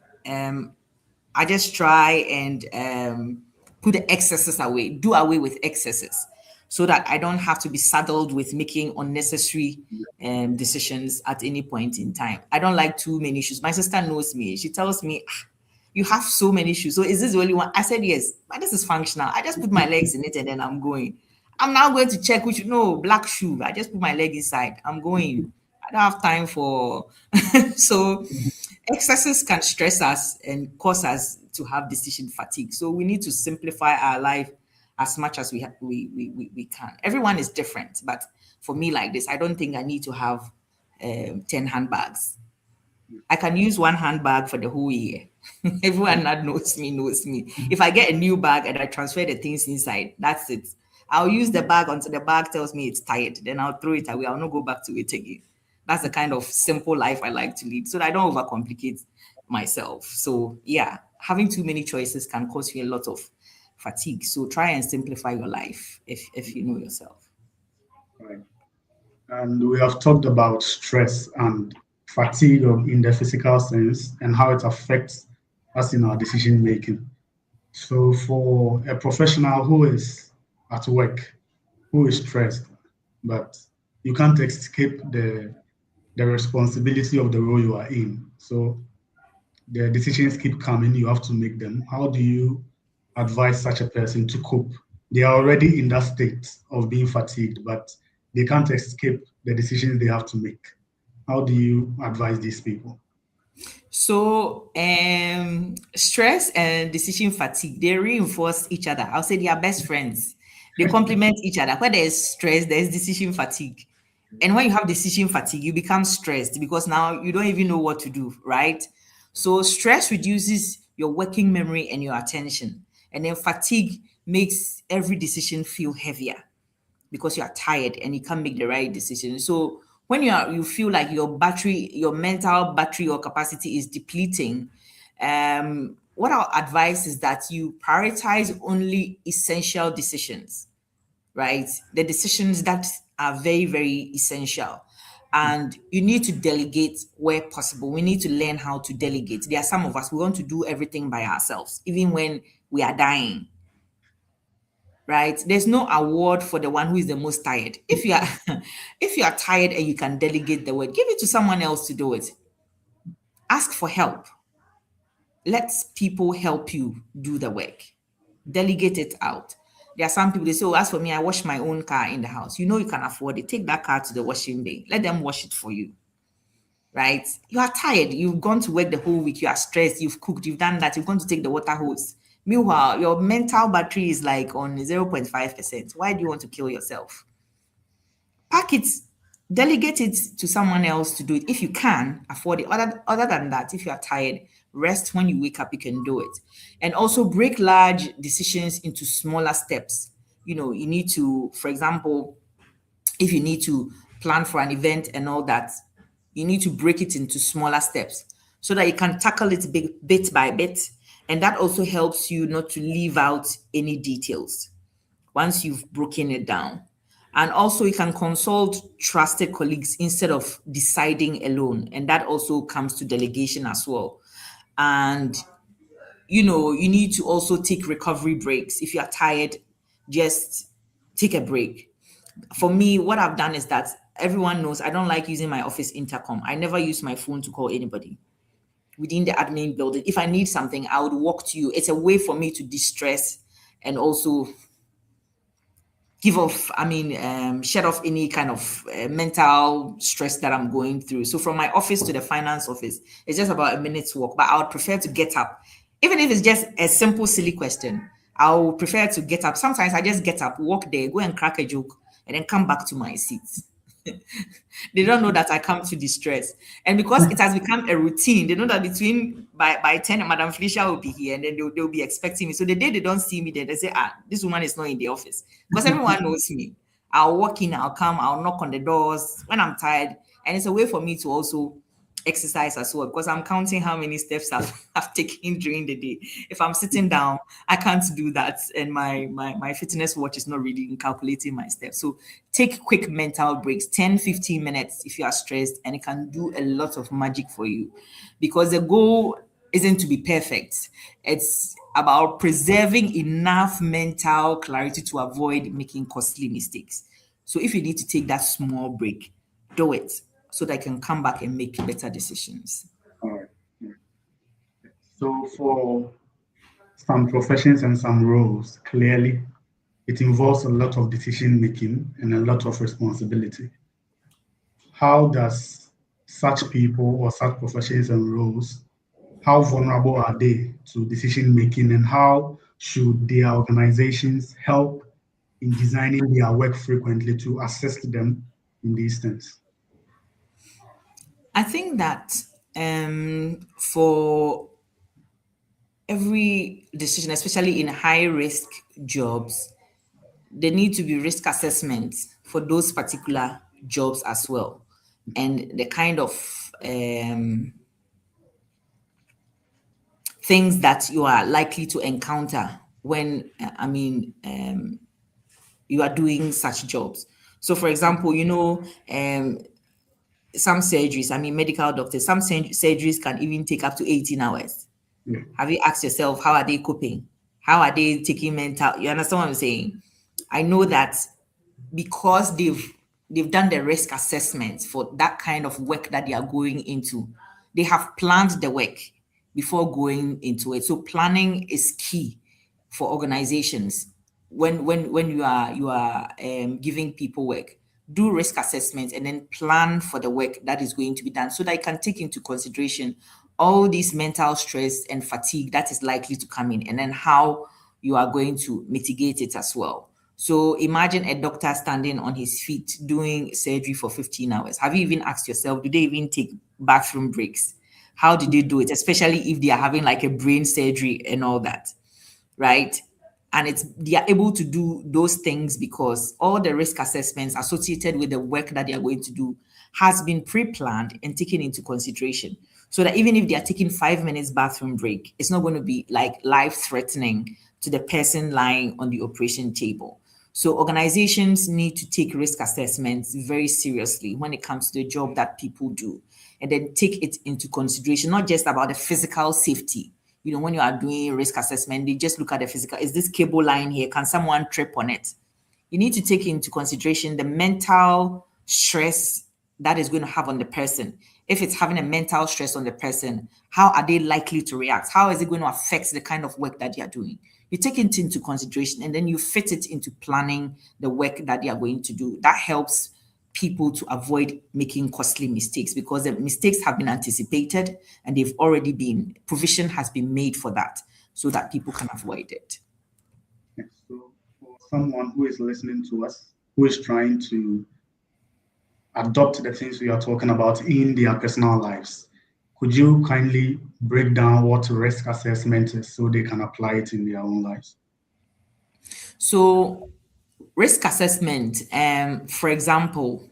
I just try and put the excesses away, do away with excesses, so that I don't have to be saddled with making unnecessary decisions at any point in time. I don't like too many shoes. My sister knows me. She tells me, "Ah, you have so many shoes. So is this the only one?" I said, yes, but this is functional. I just put my legs in it and then I'm going. I'm now going to check which, no, black shoe. I just put my leg inside. I'm going. I don't have time for. So excesses can stress us and cause us to have decision fatigue. So we need to simplify our life as much as we can. Everyone is different, but for me, like this, I don't think I need to have 10 handbags. I can use one handbag for the whole year. Everyone that knows me knows me. If I get a new bag and I transfer the things inside, that's it. I'll use the bag until the bag tells me it's tired. Then I'll throw it away. I'll not go back to it again. That's the kind of simple life I like to lead, so that I don't overcomplicate myself. So yeah, having too many choices can cause you a lot of fatigue. So try and simplify your life if you know yourself. Right. And we have talked about stress and fatigue in the physical sense and how it affects us in our decision making. So, for a professional who is at work, who is stressed, but you can't escape the responsibility of the role you are in. So, the decisions keep coming, you have to make them. How do you advise such a person to cope? They are already in that state of being fatigued, but they can't escape the decisions they have to make. How do you advise these people? So, stress and decision fatigue, they reinforce each other. I'll say they are best friends. They complement each other. Where there's stress, there's decision fatigue. And when you have decision fatigue, you become stressed because now you don't even know what to do, right? So, stress reduces your working memory and your attention. And then fatigue makes every decision feel heavier because you are tired and you can't make the right decision. So when you feel like your mental battery or capacity is depleting, what I'll advise is that you prioritize only essential decisions, right? The decisions that are very, very essential. And you need to delegate where possible. We need to learn how to delegate. There are some of us, we want to do everything by ourselves, even when we are dying, right? There's no award for the one who is the most tired. If you are if you are tired and you can delegate the work, give it to someone else to do it. Ask for help. Let people help you do the work. Delegate it out. There are some people they say, "Oh, as for me, I wash my own car in the house." You know you can afford it. Take that car to the washing bay. Let them wash it for you. Right? You are tired. You've gone to work the whole week. You are stressed. You've cooked. You've done that. You've gone to take the water hose. Meanwhile, your mental battery is like on 0.5%. Why do you want to kill yourself? Pack it, delegate it to someone else to do it if you can afford it. Other than that, if you are tired, rest. When you wake up, you can do it. And also break large decisions into smaller steps. You need to, for example, if you need to plan for an event and all that, you need to break it into smaller steps so that you can tackle it bit by bit. And that also helps you not to leave out any details once you've broken it down. And also, you can consult trusted colleagues instead of deciding alone. And that also comes to delegation as well. And, you need to also take recovery breaks. If you are tired, just take a break. For me, what I've done is that everyone knows I don't like using my office intercom. I never use my phone to call anybody within the admin building. If I need something, I would walk to you. It's a way for me to distress and also shed off any kind of mental stress that I'm going through. So from my office to the finance office, it's just about a minute's walk, but I would prefer to get up. Even if it's just a simple, silly question, I would prefer to get up. Sometimes I just get up, walk there, go and crack a joke, and then come back to my seat. They don't know that I come to distress. And because it has become a routine, they know that by 10, Madam Felicia will be here and then they'll be expecting me. So the day they don't see me there, they say, this woman is not in the office. Because everyone knows me. I'll walk in, I'll come, I'll knock on the doors when I'm tired. And it's a way for me to also exercise as well because I'm counting how many steps I've taken during the day. If I'm sitting down, I can't do that, and my fitness watch is not really calculating my steps. So take quick mental breaks, 10-15 minutes if you are stressed, and it can do a lot of magic for you because the goal isn't to be perfect. It's about preserving enough mental clarity to avoid making costly mistakes. So if you need to take that small break, do it so that you can come back and make better decisions. All right. Yeah. So for some professions and some roles, clearly, it involves a lot of decision making and a lot of responsibility. How does such people or such professions and roles, how vulnerable are they to decision making, and how should their organizations help in designing their work frequently to assist them in these things? I think that for every decision, especially in high risk jobs, there need to be risk assessments for those particular jobs as well. And the kind of things that you are likely to encounter when, you are doing such jobs. So, for example, some surgeries, medical doctors, some surgeries can even take up to 18 hours. Yeah. Have you asked yourself, how are they coping? How are they taking mental? You understand what I'm saying? I know that because they've done the risk assessment for that kind of work that they are going into, they have planned the work before going into it. So planning is key for organizations. When you are giving people work, do risk assessment and then plan for the work that is going to be done so that you can take into consideration all these mental stress and fatigue that is likely to come in, and then how you are going to mitigate it as well. So imagine a doctor standing on his feet doing surgery for 15 hours. Have you even asked yourself, do they even take bathroom breaks? How do they do it? Especially if they are having like a brain surgery and all that, right? And they are able to do those things because all the risk assessments associated with the work that they are going to do has been pre-planned and taken into consideration. So that even if they are taking 5 minutes bathroom break, it's not going to be like life-threatening to the person lying on the operation table. So organizations need to take risk assessments very seriously when it comes to the job that people do, and then take it into consideration, not just about the physical safety. When you are doing risk assessment, they just look at the physical. Is this cable line here? Can someone trip on it? You need to take into consideration the mental stress that is going to have on the person. If it's having a mental stress on the person, how are they likely to react? How is it going to affect the kind of work that they are doing? You take it into consideration and then you fit it into planning the work that they are going to do. That helps people to avoid making costly mistakes because the mistakes have been anticipated and provision has been made for that so that people can avoid it. So for someone who is listening to us, who is trying to adopt the things we are talking about in their personal lives, could you kindly break down what risk assessment is so they can apply it in their own lives? So risk assessment, for example,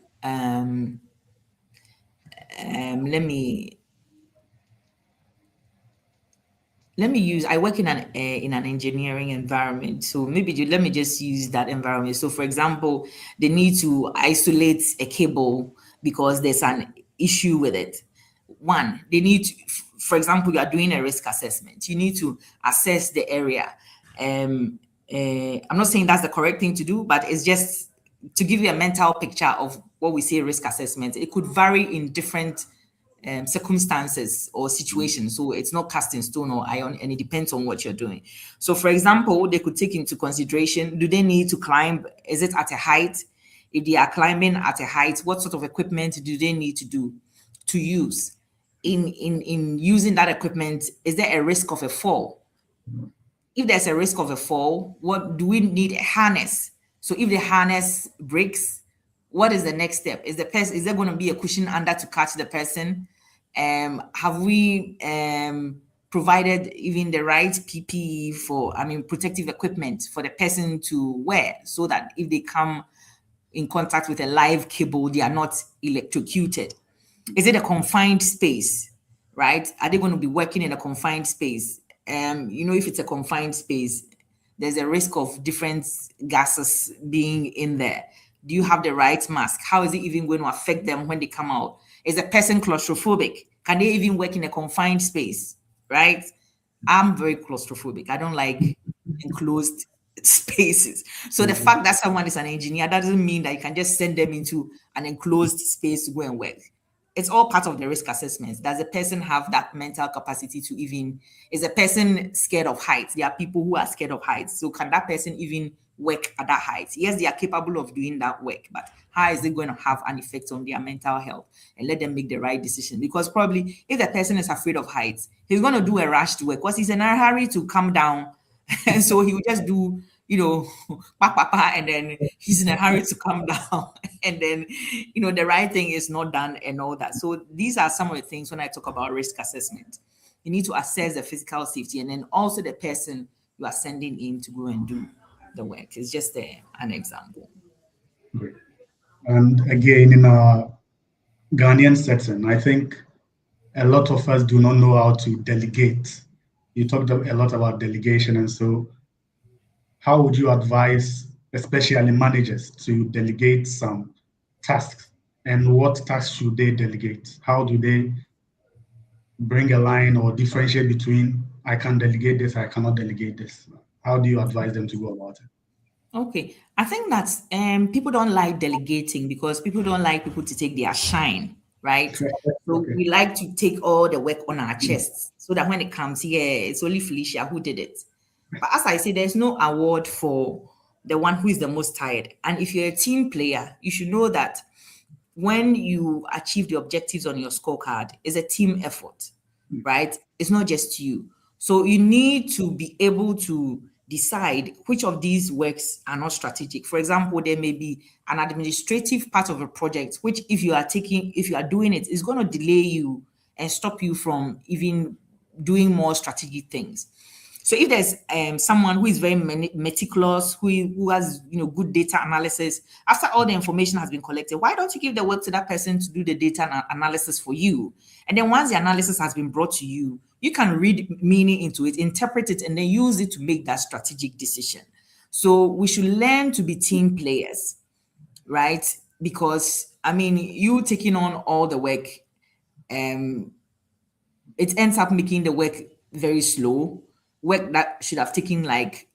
let me use, I work in an engineering environment, so let me just use that environment. So for example, they need to isolate a cable because there's an issue with it. One, they need to, for example, you are doing a risk assessment, you need to assess the area. I'm not saying that's the correct thing to do, but it's just to give you a mental picture of what we say risk assessment. It could vary in different circumstances or situations. So it's not cast in stone or iron, and it depends on what you're doing. So for example, they could take into consideration, do they need to climb? Is it at a height? If they are climbing at a height, what sort of equipment do they need to use? In using that equipment, is there a risk of a fall? If there's a risk of a fall, what do we need? A harness. So if the harness breaks, what is the next step? Is there going to be a cushion under to catch the person? Have we provided even the right PPE protective equipment for the person to wear so that if they come in contact with a live cable, they are not electrocuted? Is it a confined space, right? Are they going to be working in a confined space? If it's a confined space, there's a risk of different gases being in there. Do you have the right mask? How is it even going to affect them when they come out? Is the person claustrophobic? Can they even work in a confined space? right? I'm very claustrophobic. I don't like enclosed spaces. So the fact that someone is an engineer, that doesn't mean that you can just send them into an enclosed space to go and work. It's all part of the risk assessment. Does a person have that mental capacity to even, is a person scared of heights? There are people who are scared of heights. So can that person even work at that height? Yes, they are capable of doing that work, but how is it going to have an effect on their mental health? And let them make the right decision. Because probably if the person is afraid of heights, he's going to do a rushed work because he's in a hurry to come down. And so he will just do, and then he's in a hurry to come down. And then, the right thing is not done and all that. So these are some of the things when I talk about risk assessment. You need to assess the physical safety and then also the person you are sending in to go and do the work. It's just an example. Great. And again, in a Ghanaian setting, I think a lot of us do not know how to delegate. You talked a lot about delegation, and so how would you advise, especially managers, to delegate some tasks? And what tasks should they delegate? How do they bring a line or differentiate between I can delegate this, I cannot delegate this? How do you advise them to go about it? Okay, I think that people don't like delegating because people don't like people to take their shine, right? So Okay. we like to take all the work on our chests so that when it comes here, it's only Felicia who did it. But as I say, there's no award for the one who is the most tired. And if you're a team player, you should know that when you achieve the objectives on your scorecard, it's a team effort, right? It's not just you. So you need to be able to decide which of these works are not strategic. For example, there may be an administrative part of a project, which if you are doing it, is going to delay you and stop you from even doing more strategic things. So if there's someone who is very meticulous, who has good data analysis, after all the information has been collected, why don't you give the work to that person to do the data analysis for you? And then once the analysis has been brought to you, you can read meaning into it, interpret it, and then use it to make that strategic decision. So we should learn to be team players, right? Because you taking on all the work, it ends up making the work very slow. Work that should have taken like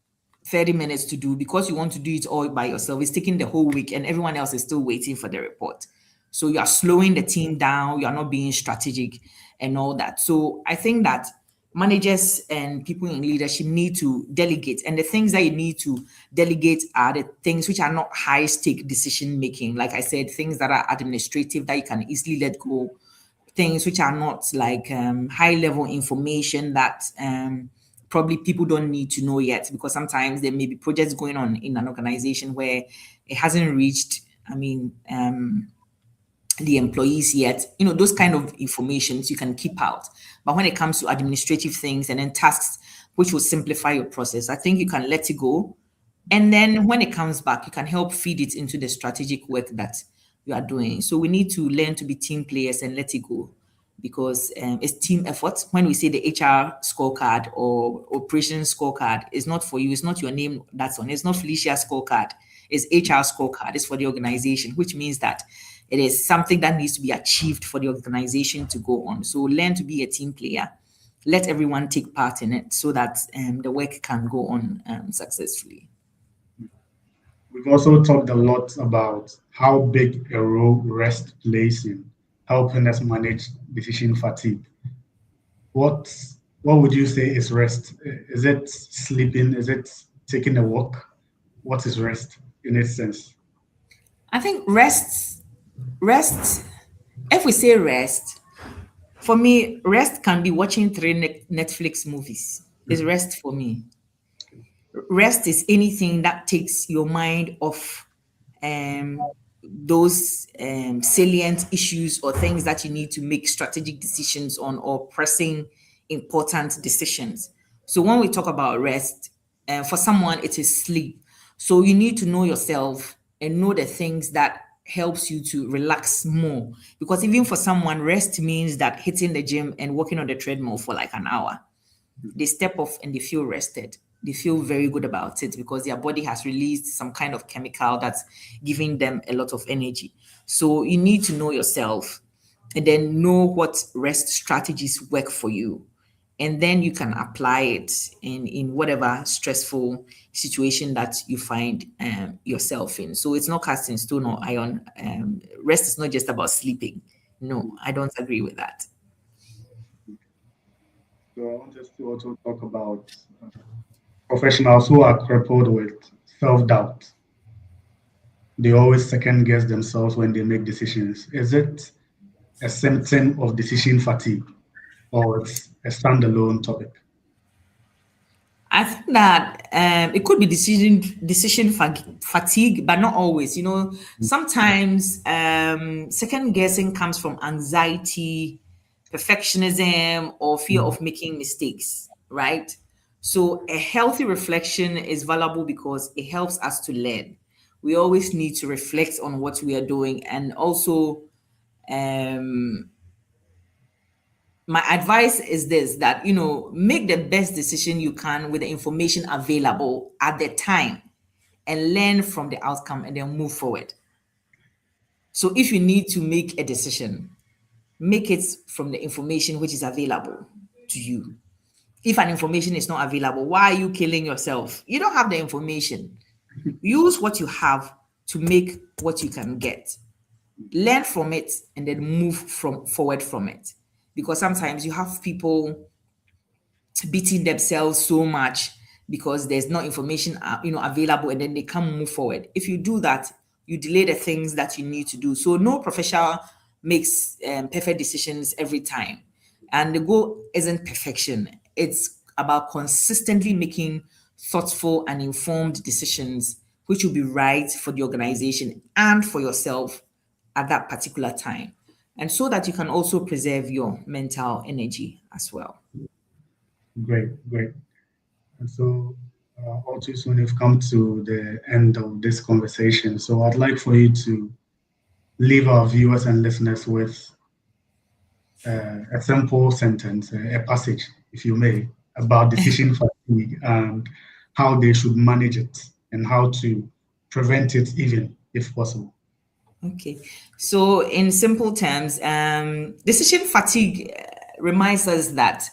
30 minutes to do because you want to do it all by yourself. It's taking the whole week and everyone else is still waiting for the report. So you are slowing the team down, you are not being strategic and all that. So I think that managers and people in leadership need to delegate. And the things that you need to delegate are the things which are not high stake decision making. Like I said, things that are administrative that you can easily let go, things which are not like high level information that probably people don't need to know yet, because sometimes there may be projects going on in an organization where it hasn't reached the employees yet. Those kind of informations you can keep out. But when it comes to administrative things and then tasks which will simplify your process, I think you can let it go. And then when it comes back, you can help feed it into the strategic work that you are doing. So we need to learn to be team players and let it go, because it's team effort. When we say the HR scorecard or operations scorecard, it's not for you. It's not your name that's on. It's not Felicia's scorecard. It's HR scorecard. It's for the organization, which means that it is something that needs to be achieved for the organization to go on. So learn to be a team player. Let everyone take part in it so that the work can go on successfully. We've also talked a lot about how big a role rest plays in helping us manage decision fatigue. What what would you say is rest? Is it sleeping? Is it taking a walk? What is rest in its sense? I think rest, if we say rest, for me, rest can be watching three Netflix movies. Is rest for me. Rest is anything that takes your mind off those salient issues or things that you need to make strategic decisions on, or pressing important decisions. So when we talk about rest, for someone it is sleep. So you need to know yourself and know the things that helps you to relax more, because even for someone, rest means that hitting the gym and walking on the treadmill for like an hour, they step off and they feel rested. They feel very good about it because their body has released some kind of chemical that's giving them a lot of energy. So you need to know yourself and then know what rest strategies work for you. and then you can apply it in whatever stressful situation that you find yourself in. So it's not cast in stone or iron. Rest is not just about sleeping. No, I don't agree with that. So I want us to also talk about professionals who are crippled with self-doubt. They always second guess themselves when they make decisions. Is it a symptom of decision fatigue, or it's a standalone topic? I think that it could be decision fatigue, but not always. You know, sometimes second guessing comes from anxiety, perfectionism, or fear of making mistakes, right? So a healthy reflection is valuable because it helps us to learn. We always need to reflect on what we are doing, and also um, my advice is this, that make the best decision you can with the information available at the time, and learn from the outcome, and then move forward. So if you need to make a decision, make it from the information which is available to you. If an information is not available, why are you killing yourself? You don't have the information. Use what you have to make what you can get. Learn from it and then move forward from it. Because sometimes you have people beating themselves so much because there's no information available, and then they can't move forward. If you do that, you delay the things that you need to do. So no professional makes perfect decisions every time, and the goal isn't perfection. It's about consistently making thoughtful and informed decisions which will be right for the organization and for yourself at that particular time, and so that you can also preserve your mental energy as well. Great, great. And so, all too soon, we've come to the end of this conversation. So, I'd like for you to leave our viewers and listeners with a simple sentence, a passage, if you may, about decision fatigue and how they should manage it and how to prevent it, even if possible. Okay. So, in simple terms, decision fatigue reminds us that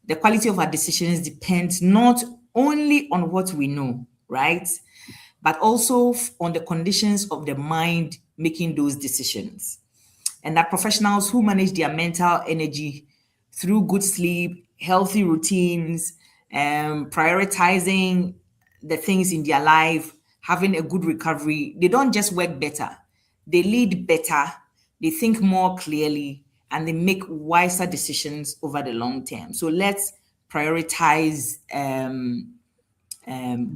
the quality of our decisions depends not only on what we know, right? But also on the conditions of the mind making those decisions. And that professionals who manage their mental energy through good sleep, healthy routines, prioritizing the things in their life, having a good recovery, they don't just work better, they lead better, they think more clearly, and they make wiser decisions over the long term. So let's prioritize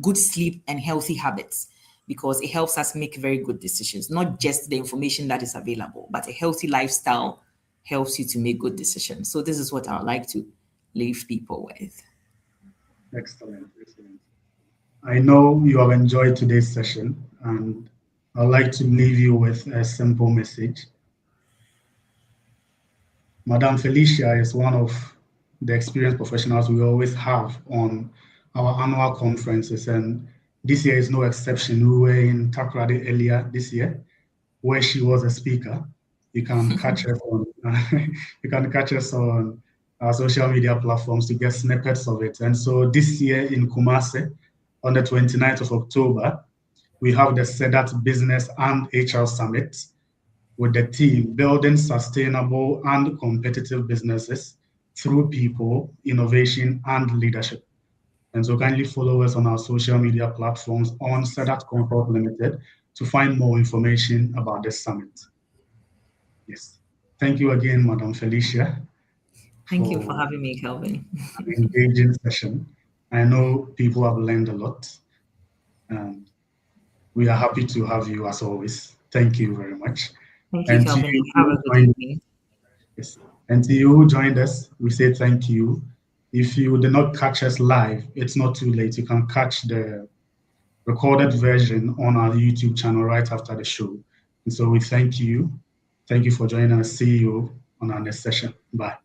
good sleep and healthy habits, because it helps us make very good decisions, not just the information that is available, but a healthy lifestyle helps you to make good decisions. So this is what I would like to leave people with. Excellent, excellent. I know you have enjoyed today's session, and I'd like to leave you with a simple message. Madam Felicia is one of the experienced professionals we always have on our annual conferences, and this year is no exception. We were in Takoradi earlier this year, where she was a speaker. You can catch us on you can catch us on our social media platforms to get snippets of it. And so this year in Kumasi, on the 29th of October, we have the SEDAT Business and HR Summit with the team building sustainable and competitive businesses through people, innovation, and leadership. And so kindly follow us on our social media platforms on SEDAT Consult Limited to find more information about this summit. Yes. Thank you again, Madam Felicia, Thank you for for having me, Kelvin. an engaging session. I know people have learned a lot, and we are happy to have you as always. Thank you very much. Thank you, And to Kelvin. you Have who a good joined, evening. yes, and to you who joined us, we say thank you. If you did not catch us live, it's not too late. You can catch the recorded version on our YouTube channel right after the show. And so we thank you. Thank you for joining us. See you on our next session. Bye.